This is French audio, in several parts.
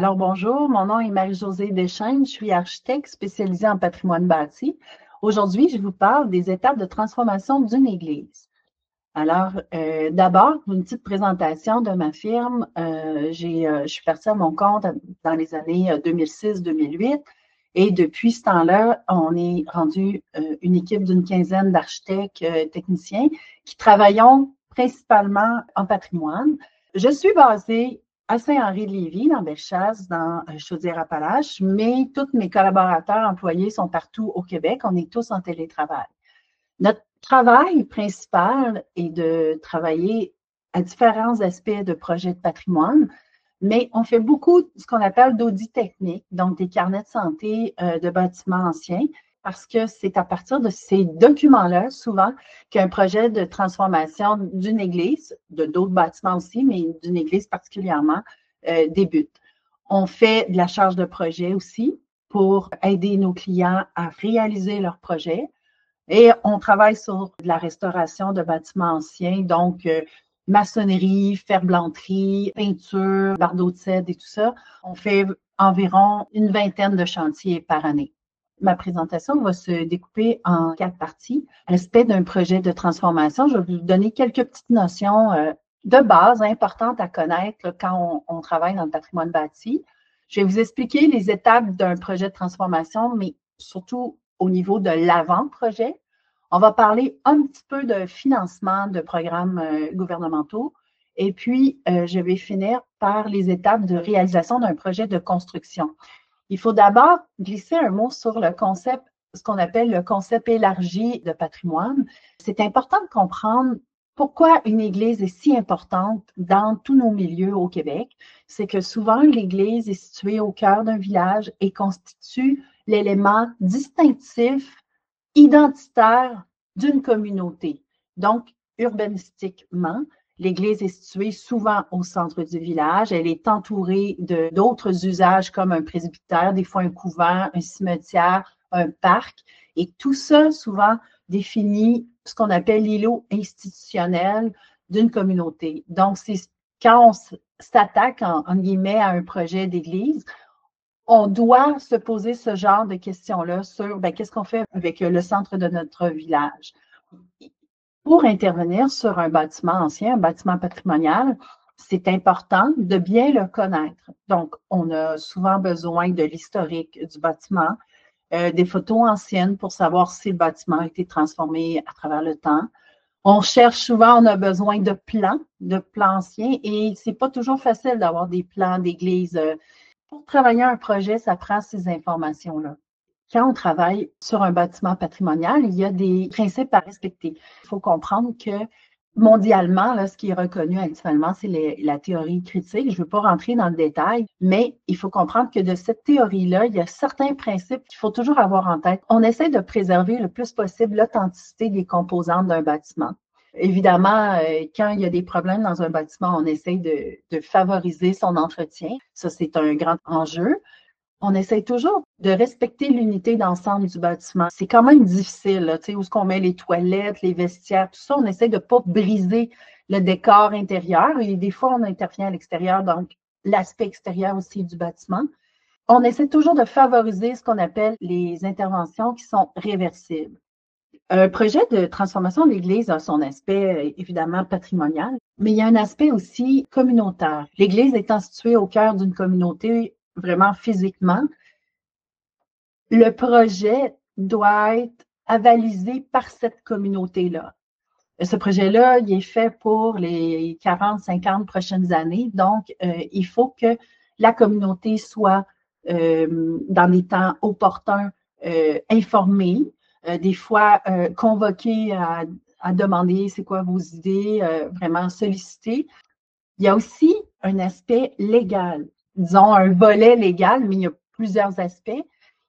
Alors bonjour, mon nom est Marie-Josée Deschaines, je suis architecte spécialisée en patrimoine bâti. Aujourd'hui, je vous parle des étapes de transformation d'une église. Alors, d'abord, une petite présentation de ma firme. Je suis partie à mon compte dans les années 2006-2008 et depuis ce temps-là, on est rendu une équipe d'une quinzaine d'architectes techniciens qui travaillons principalement en patrimoine. Je suis basée à Saint-Henri-de-Lévis, dans Bellechasse, dans Chaudière-Appalaches, mais tous mes collaborateurs employés sont partout au Québec. On est tous en télétravail. Notre travail principal est de travailler à différents aspects de projets de patrimoine, mais on fait beaucoup de ce qu'on appelle d'audits techniques, donc des carnets de santé de bâtiments anciens, parce que c'est à partir de ces documents-là, souvent, qu'un projet de transformation d'une église, de d'autres bâtiments aussi, mais d'une église particulièrement, débute. On fait de la charge de projet aussi pour aider nos clients à réaliser leurs projets. Et on travaille sur de la restauration de bâtiments anciens, donc maçonnerie, ferblanterie, peinture, bardeaux de cèdre et tout ça. On fait environ une vingtaine de chantiers par année. Ma présentation va se découper en 4 parties. Aspect d'un projet de transformation, je vais vous donner quelques petites notions de base importantes à connaître là, quand on travaille dans le patrimoine bâti. Je vais vous expliquer les étapes d'un projet de transformation, mais surtout au niveau de l'avant-projet. On va parler un petit peu de financement de programmes gouvernementaux et puis je vais finir par les étapes de réalisation d'un projet de construction. Il faut d'abord glisser un mot sur le concept, ce qu'on appelle le concept élargi de patrimoine. C'est important de comprendre pourquoi une église est si importante dans tous nos milieux au Québec. C'est que souvent, l'église est située au cœur d'un village et constitue l'élément distinctif, identitaire d'une communauté. Donc, urbanistiquement, l'église est située souvent au centre du village. Elle est entourée d'autres usages comme un presbytère, des fois un couvent, un cimetière, un parc. Et tout ça, souvent, définit ce qu'on appelle l'îlot institutionnel d'une communauté. Donc, c'est quand on s'attaque, en guillemets, à un projet d'église, on doit se poser ce genre de questions-là sur qu'est-ce qu'on fait avec le centre de notre village. Pour intervenir sur un bâtiment ancien, un bâtiment patrimonial, c'est important de bien le connaître. Donc, on a souvent besoin de l'historique du bâtiment, des photos anciennes pour savoir si le bâtiment a été transformé à travers le temps. On cherche souvent, on a besoin de plans anciens et c'est pas toujours facile d'avoir des plans d'église. Pour travailler un projet, ça prend ces informations-là. Quand on travaille sur un bâtiment patrimonial, il y a des principes à respecter. Il faut comprendre que mondialement, là, ce qui est reconnu actuellement, c'est la théorie critique. Je ne veux pas rentrer dans le détail, mais il faut comprendre que de cette théorie-là, il y a certains principes qu'il faut toujours avoir en tête. On essaie de préserver le plus possible l'authenticité des composantes d'un bâtiment. Évidemment, quand il y a des problèmes dans un bâtiment, on essaie de favoriser son entretien. Ça, c'est un grand enjeu. On essaie toujours de respecter l'unité d'ensemble du bâtiment. C'est quand même difficile, là, où est-ce qu'on met les toilettes, les vestiaires, tout ça. On essaie de ne pas briser le décor intérieur et des fois, on intervient à l'extérieur, donc l'aspect extérieur aussi du bâtiment. On essaie toujours de favoriser ce qu'on appelle les interventions qui sont réversibles. Un projet de transformation de l'Église a son aspect évidemment patrimonial, mais il y a un aspect aussi communautaire. L'Église étant située au cœur d'une communauté vraiment physiquement, le projet doit être avalisé par cette communauté-là. Ce projet-là, il est fait pour les 40, 50 prochaines années. Donc, il faut que la communauté soit, dans les temps opportuns, informée, des fois convoquée à demander c'est quoi vos idées, vraiment solliciter. Il y a aussi un aspect légal, disons un volet légal, mais il y a plusieurs aspects.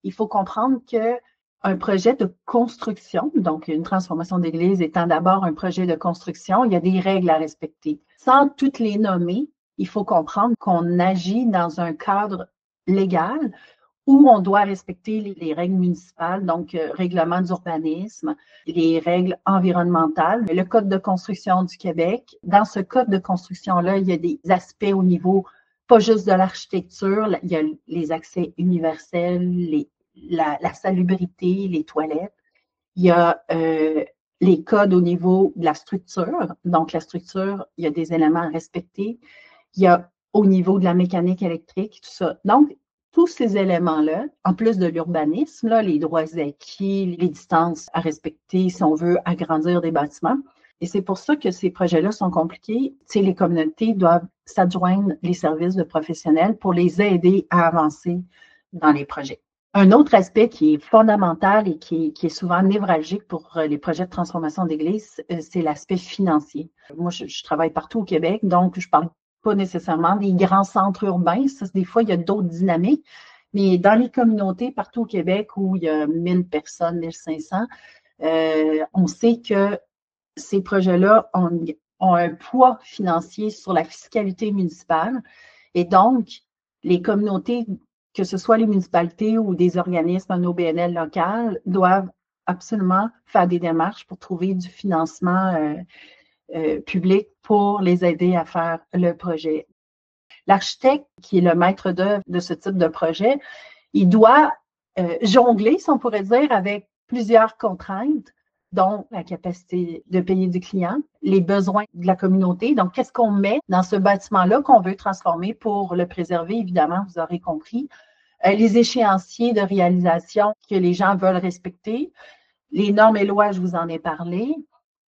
Il faut comprendre qu'un projet de construction, donc une transformation d'église étant d'abord un projet de construction, il y a des règles à respecter. Sans toutes les nommer, il faut comprendre qu'on agit dans un cadre légal où on doit respecter les règles municipales, donc règlement d'urbanisme, les règles environnementales, le Code de construction du Québec. Dans ce Code de construction-là, il y a des aspects au niveau pas juste de l'architecture, il y a les accès universels, la salubrité, les toilettes. Il y a les codes au niveau de la structure. Donc, la structure, il y a des éléments à respecter. Il y a au niveau de la mécanique électrique, tout ça. Donc, tous ces éléments-là, en plus de l'urbanisme, là, les droits acquis, les distances à respecter si on veut agrandir des bâtiments. Et c'est pour ça que ces projets-là sont compliqués. Tu sais, les communautés doivent s'adjoindre les services de professionnels pour les aider à avancer dans les projets. Un autre aspect qui est fondamental et qui est souvent névralgique pour les projets de transformation d'église, c'est l'aspect financier. Moi, je travaille partout au Québec, donc je parle pas nécessairement des grands centres urbains. Ça, des fois, il y a d'autres dynamiques. Mais dans les communautés partout au Québec où il y a 1000 personnes, 1500, on sait que ces projets-là ont un poids financier sur la fiscalité municipale. Et donc, les communautés, que ce soit les municipalités ou des organismes, un OBNL local, doivent absolument faire des démarches pour trouver du financement public pour les aider à faire le projet. L'architecte, qui est le maître d'œuvre de ce type de projet, il doit jongler, si on pourrait dire, avec plusieurs contraintes, dont la capacité de payer du client, les besoins de la communauté. Donc, qu'est-ce qu'on met dans ce bâtiment-là qu'on veut transformer pour le préserver, évidemment, vous aurez compris. Les échéanciers de réalisation que les gens veulent respecter, les normes et lois, je vous en ai parlé,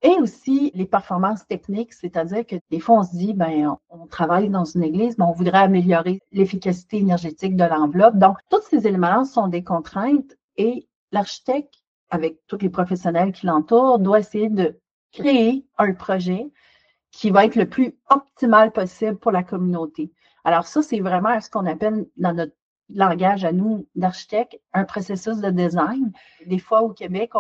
et aussi les performances techniques, c'est-à-dire que des fois, on se dit, ben, on travaille dans une église, mais on voudrait améliorer l'efficacité énergétique de l'enveloppe. Donc, tous ces éléments sont des contraintes et l'architecte, avec tous les professionnels qui l'entourent, doit essayer de créer un projet qui va être le plus optimal possible pour la communauté. Alors ça, c'est vraiment ce qu'on appelle dans notre langage à nous d'architectes, un processus de design. Des fois, au Québec,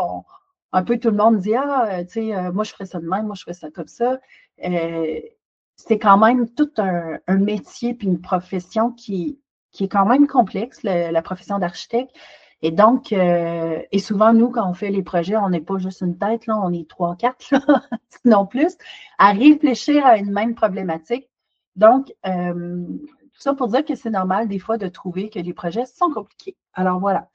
un peu tout le monde dit, ah, tu sais, moi, je ferais ça de même, moi, je ferais ça comme ça. C'est quand même tout un métier puis une profession qui est quand même complexe, la profession d'architecte. Et donc, et souvent, nous, quand on fait les projets, on n'est pas juste une tête, là, on est 3, 4, là, sinon plus, à réfléchir à une même problématique. Donc, tout ça pour dire que c'est normal des fois de trouver que les projets sont compliqués. Alors voilà.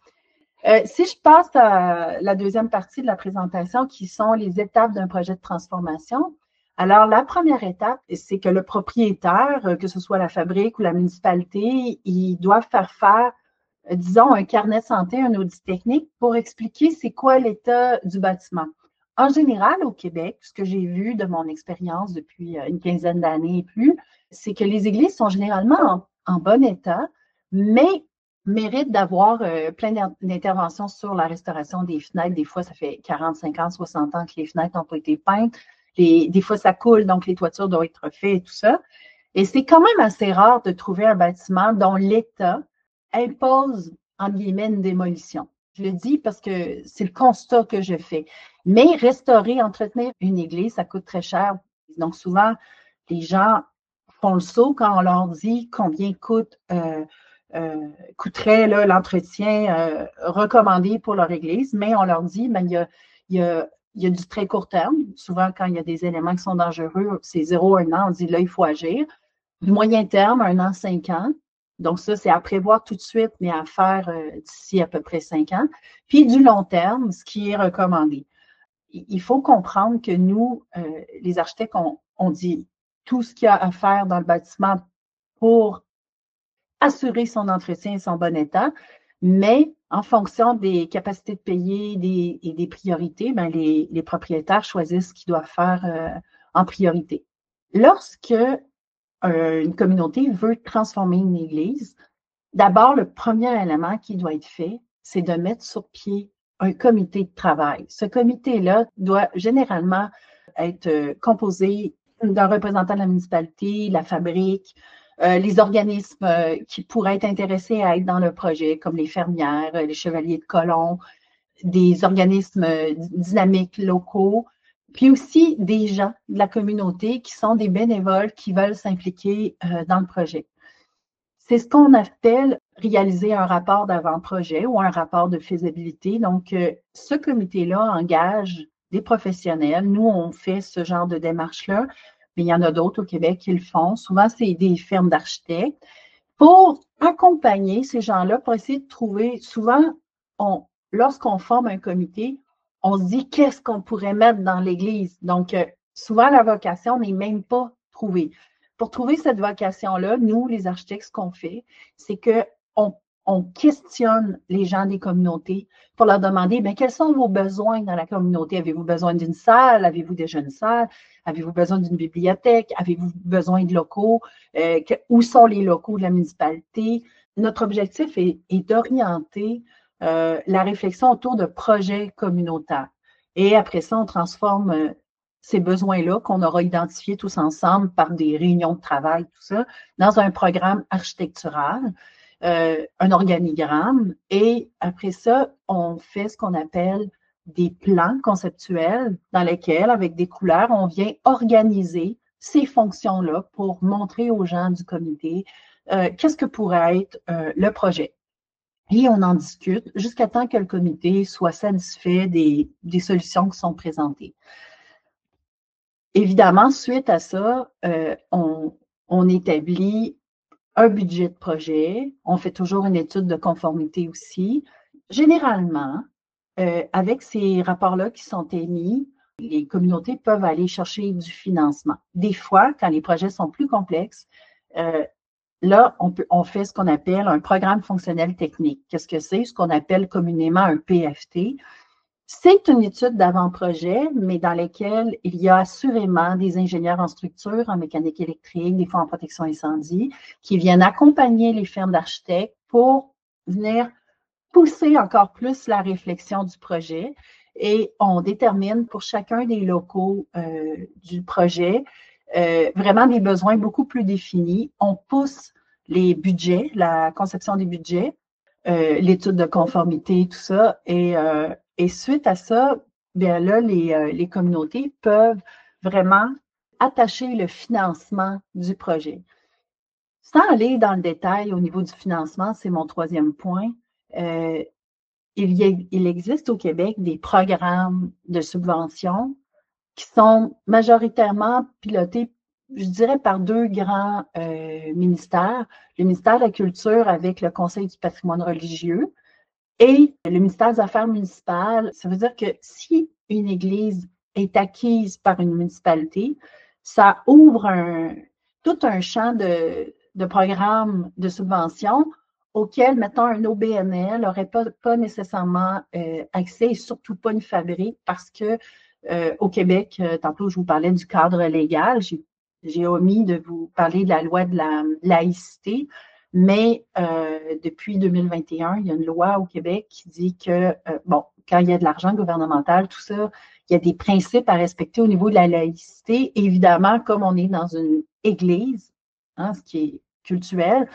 Si je passe à la deuxième partie de la présentation, qui sont les étapes d'un projet de transformation. Alors, la première étape, c'est que le propriétaire, que ce soit la fabrique ou la municipalité, ils doivent faire disons, un carnet de santé, un audit technique pour expliquer c'est quoi l'état du bâtiment. En général, au Québec, ce que j'ai vu de mon expérience depuis une quinzaine d'années et plus, c'est que les églises sont généralement en bon état, mais méritent d'avoir plein d'interventions sur la restauration des fenêtres. Des fois, ça fait 40, 50, 60 ans que les fenêtres n'ont pas été peintes. Des fois, ça coule, donc les toitures doivent être refaites et tout ça. Et c'est quand même assez rare de trouver un bâtiment dont l'état impose, entre guillemets, une démolition. Je le dis parce que c'est le constat que je fais. Mais restaurer, entretenir une église, ça coûte très cher. Donc, souvent, les gens font le saut quand on leur dit combien coûterait l'entretien recommandé pour leur église, mais on leur dit, ben, il y a du très court terme. Souvent, quand il y a des éléments qui sont dangereux, c'est 0 à 1 an, on dit là, il faut agir. Du moyen terme, 1 an, 5 ans. Donc, ça, c'est à prévoir tout de suite, mais à faire d'ici à peu près 5 ans. Puis, du long terme, ce qui est recommandé. Il faut comprendre que nous, les architectes, on dit tout ce qu'il y a à faire dans le bâtiment pour assurer son entretien et son bon état, mais en fonction des capacités de payer et des priorités, ben les propriétaires choisissent ce qu'ils doivent faire en priorité. Lorsque une communauté veut transformer une église, d'abord, le premier élément qui doit être fait, c'est de mettre sur pied un comité de travail. Ce comité-là doit généralement être composé d'un représentant de la municipalité, la fabrique, les organismes qui pourraient être intéressés à être dans le projet, comme les fermières, les chevaliers de colons, des organismes dynamiques locaux, puis aussi des gens de la communauté qui sont des bénévoles qui veulent s'impliquer dans le projet. C'est ce qu'on appelle réaliser un rapport d'avant-projet ou un rapport de faisabilité. Donc, ce comité-là engage des professionnels. Nous, on fait ce genre de démarche-là mais il y en a d'autres au Québec qui le font. Souvent, c'est des firmes d'architectes pour accompagner ces gens-là, pour essayer de trouver, souvent, lorsqu'on forme un comité, on se dit qu'est-ce qu'on pourrait mettre dans l'Église. Donc, souvent, la vocation n'est même pas trouvée. Pour trouver cette vocation-là, nous, les architectes, ce qu'on fait, c'est qu'on questionne les gens des communautés pour leur demander, bien, quels sont vos besoins dans la communauté? Avez-vous besoin d'une salle? Avez-vous déjà une salle? Avez-vous besoin d'une bibliothèque? Avez-vous besoin de locaux? Où sont les locaux de la municipalité? Notre objectif est d'orienter la réflexion autour de projets communautaires. Et après ça, on transforme ces besoins-là qu'on aura identifiés tous ensemble par des réunions de travail, tout ça, dans un programme architectural, un organigramme. Et après ça, on fait ce qu'on appelle des plans conceptuels dans lesquels, avec des couleurs, on vient organiser ces fonctions-là pour montrer aux gens du comité qu'est-ce que pourrait être le projet. Et on en discute jusqu'à temps que le comité soit satisfait des solutions qui sont présentées. Évidemment, suite à ça, on établit un budget de projet. On fait toujours une étude de conformité aussi. Généralement, avec ces rapports-là qui sont émis, les communautés peuvent aller chercher du financement. Des fois, quand les projets sont plus complexes, là, on fait ce qu'on appelle un programme fonctionnel technique. Qu'est-ce que c'est? Ce qu'on appelle communément un PFT. C'est une étude d'avant-projet, mais dans laquelle il y a assurément des ingénieurs en structure, en mécanique électrique, des fois en protection incendie, qui viennent accompagner les firmes d'architectes pour venir pousser encore plus la réflexion du projet. Et on détermine pour chacun des locaux du projet vraiment des besoins beaucoup plus définis. On pousse les budgets, la conception des budgets, l'étude de conformité, tout ça. Et suite à ça, bien là, les communautés peuvent vraiment attacher le financement du projet. Sans aller dans le détail au niveau du financement, c'est mon troisième point, il existe au Québec des programmes de subvention qui sont majoritairement pilotés, je dirais, par deux grands ministères. Le ministère de la Culture avec le Conseil du patrimoine religieux et le ministère des Affaires municipales. Ça veut dire que si une église est acquise par une municipalité, ça ouvre tout un champ de programmes de subvention auquel, mettons, un OBNL n'aurait pas nécessairement accès et surtout pas une fabrique parce que au Québec, tantôt je vous parlais du cadre légal, j'ai omis de vous parler de la loi de la laïcité, mais depuis 2021, il y a une loi au Québec qui dit que, bon, quand il y a de l'argent gouvernemental, tout ça, il y a des principes à respecter au niveau de la laïcité. Évidemment, comme on est dans une église, hein, ce qui est cultuel,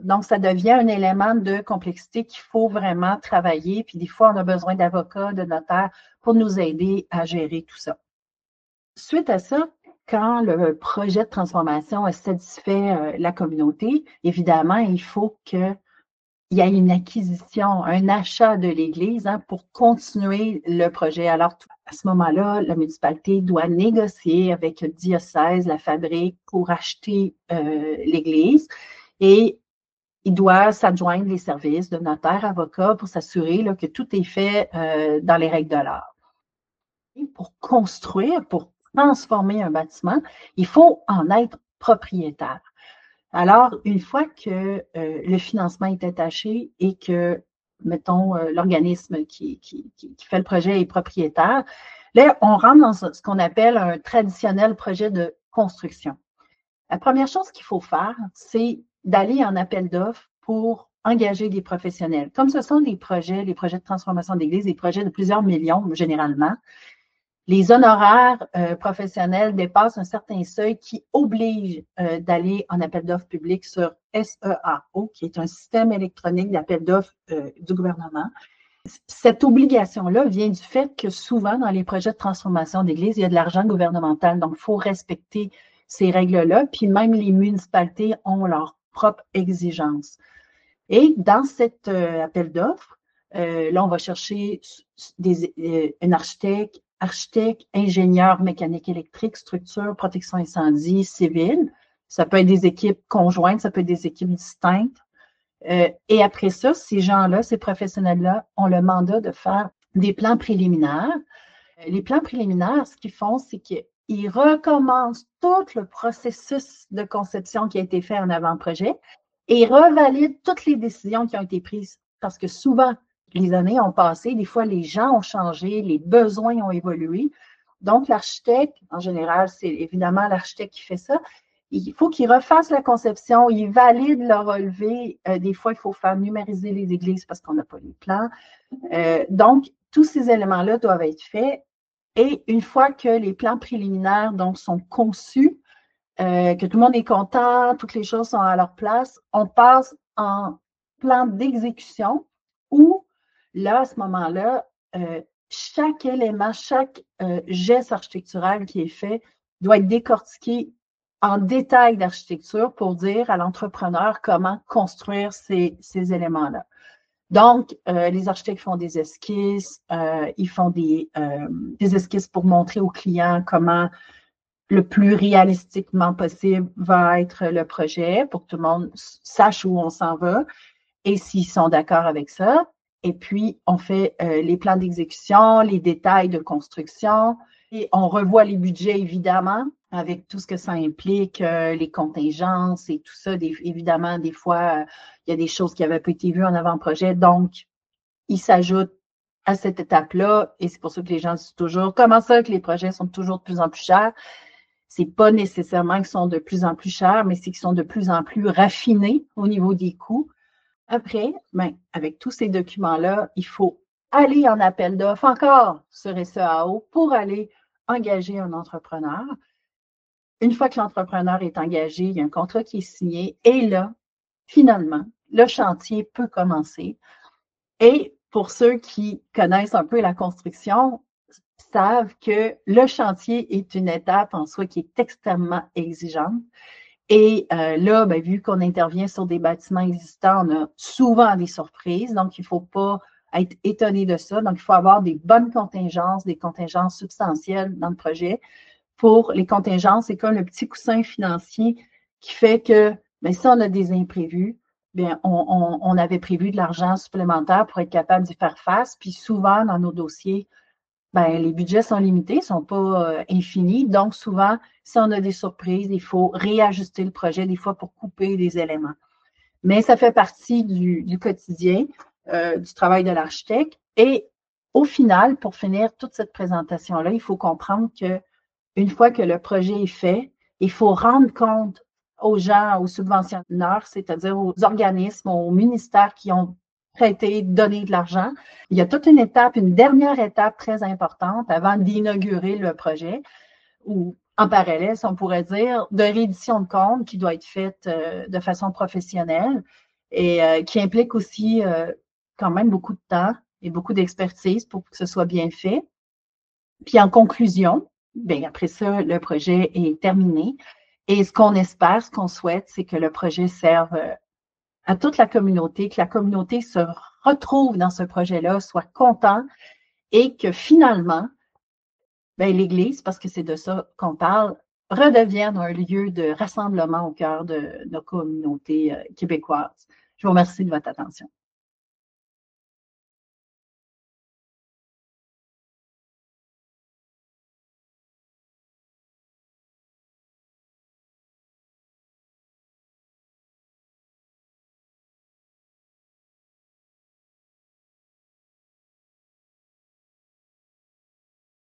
donc ça devient un élément de complexité qu'il faut vraiment travailler. Puis des fois, on a besoin d'avocats, de notaires pour nous aider à gérer tout ça. Suite à ça, quand le projet de transformation a satisfait la communauté, évidemment, il faut qu'il y ait une acquisition, un achat de l'Église pour continuer le projet. Alors, à ce moment-là, la municipalité doit négocier avec le diocèse, la fabrique, pour acheter l'Église et il doit s'adjoindre les services de notaire, avocat pour s'assurer que tout est fait dans les règles de l'art. Pour construire, pour transformer un bâtiment, il faut en être propriétaire. Alors, une fois que le financement est attaché et que, mettons, l'organisme qui fait le projet est propriétaire, là, on rentre dans ce qu'on appelle un traditionnel projet de construction. La première chose qu'il faut faire, c'est d'aller en appel d'offres pour engager des professionnels. Comme ce sont les projets de transformation d'église, des projets de plusieurs millions généralement, les honoraires professionnels dépassent un certain seuil qui oblige d'aller en appel d'offres public sur SEAO, qui est un système électronique d'appel d'offres du gouvernement. Cette obligation-là vient du fait que souvent, dans les projets de transformation d'église, il y a de l'argent gouvernemental. Donc, il faut respecter ces règles-là. Puis même les municipalités ont leurs propres exigences. Et dans cet appel d'offres, là, on va chercher un architecte, architectes, ingénieurs, mécanique électrique, structure, protection incendie, civil. Ça peut être des équipes conjointes, ça peut être des équipes distinctes. Et après ça, ces gens-là, ces professionnels-là ont le mandat de faire des plans préliminaires. Les plans préliminaires, ce qu'ils font, c'est qu'ils recommencent tout le processus de conception qui a été fait en avant-projet et ils revalident toutes les décisions qui ont été prises. Parce que souvent, les années ont passé, des fois, les gens ont changé, les besoins ont évolué. Donc, l'architecte, en général, c'est évidemment l'architecte qui fait ça. Il faut qu'il refasse la conception, il valide le relevé. Des fois, il faut faire numériser les églises parce qu'on n'a pas les plans. Donc, tous ces éléments-là doivent être faits. Et une fois que les plans préliminaires donc, sont conçus, que tout le monde est content, toutes les choses sont à leur place, on passe en plan d'exécution où, là, à ce moment-là, chaque élément, chaque geste architectural qui est fait doit être décortiqué en détail d'architecture pour dire à l'entrepreneur comment construire ces éléments-là. Donc, les architectes font des esquisses, ils font des esquisses pour montrer aux clients comment le plus réalistiquement possible va être le projet pour que tout le monde sache où on s'en va et s'ils sont d'accord avec ça. Et puis, on fait les plans d'exécution, les détails de construction et on revoit les budgets, évidemment, avec tout ce que ça implique, les contingences et tout ça. Évidemment, des fois, il y a des choses qui n'avaient pas été vues en avant-projet. Donc, ils s'ajoutent à cette étape-là et c'est pour ça que les gens disent toujours comment ça que les projets sont toujours de plus en plus chers. C'est pas nécessairement qu'ils sont de plus en plus chers, mais c'est qu'ils sont de plus en plus raffinés au niveau des coûts. Après, ben, avec tous ces documents-là, il faut aller en appel d'offres encore sur SEAO pour aller engager un entrepreneur. Une fois que l'entrepreneur est engagé, il y a un contrat qui est signé et là, finalement, le chantier peut commencer. Et pour ceux qui connaissent un peu la construction, savent que le chantier est une étape en soi qui est extrêmement exigeante. Et là, ben, vu qu'on intervient sur des bâtiments existants, on a souvent des surprises. Donc, il ne faut pas être étonné de ça. Donc, il faut avoir des bonnes contingences, des contingences substantielles dans le projet. Pour les contingences, c'est comme le petit coussin financier qui fait que ben, si on a des imprévus, bien, on avait prévu de l'argent supplémentaire pour être capable d'y faire face. Puis souvent, dans nos dossiers, ben, les budgets sont limités, ne sont pas infinis. Donc, souvent, si on a des surprises, il faut réajuster le projet des fois pour couper des éléments. Mais ça fait partie du quotidien, du travail de l'architecte. Et au final, pour finir toute cette présentation-là, il faut comprendre qu'une fois que le projet est fait, il faut rendre compte aux gens, aux subventionneurs, c'est-à-dire aux organismes, aux ministères qui ont prêté, donné de l'argent. Il y a toute une étape, une dernière étape très importante avant d'inaugurer le projet, ou en parallèle, si on pourrait dire, de réédition de compte qui doit être faite de façon professionnelle et qui implique aussi quand même beaucoup de temps et beaucoup d'expertise pour que ce soit bien fait. Puis en conclusion, bien, après ça, le projet est terminé. Et ce qu'on espère, ce qu'on souhaite, c'est que le projet serve à toute la communauté, que la communauté se retrouve dans ce projet-là, soit content et que finalement, ben, l'Église, parce que c'est de ça qu'on parle, redevienne un lieu de rassemblement au cœur de nos communautés québécoises. Je vous remercie de votre attention.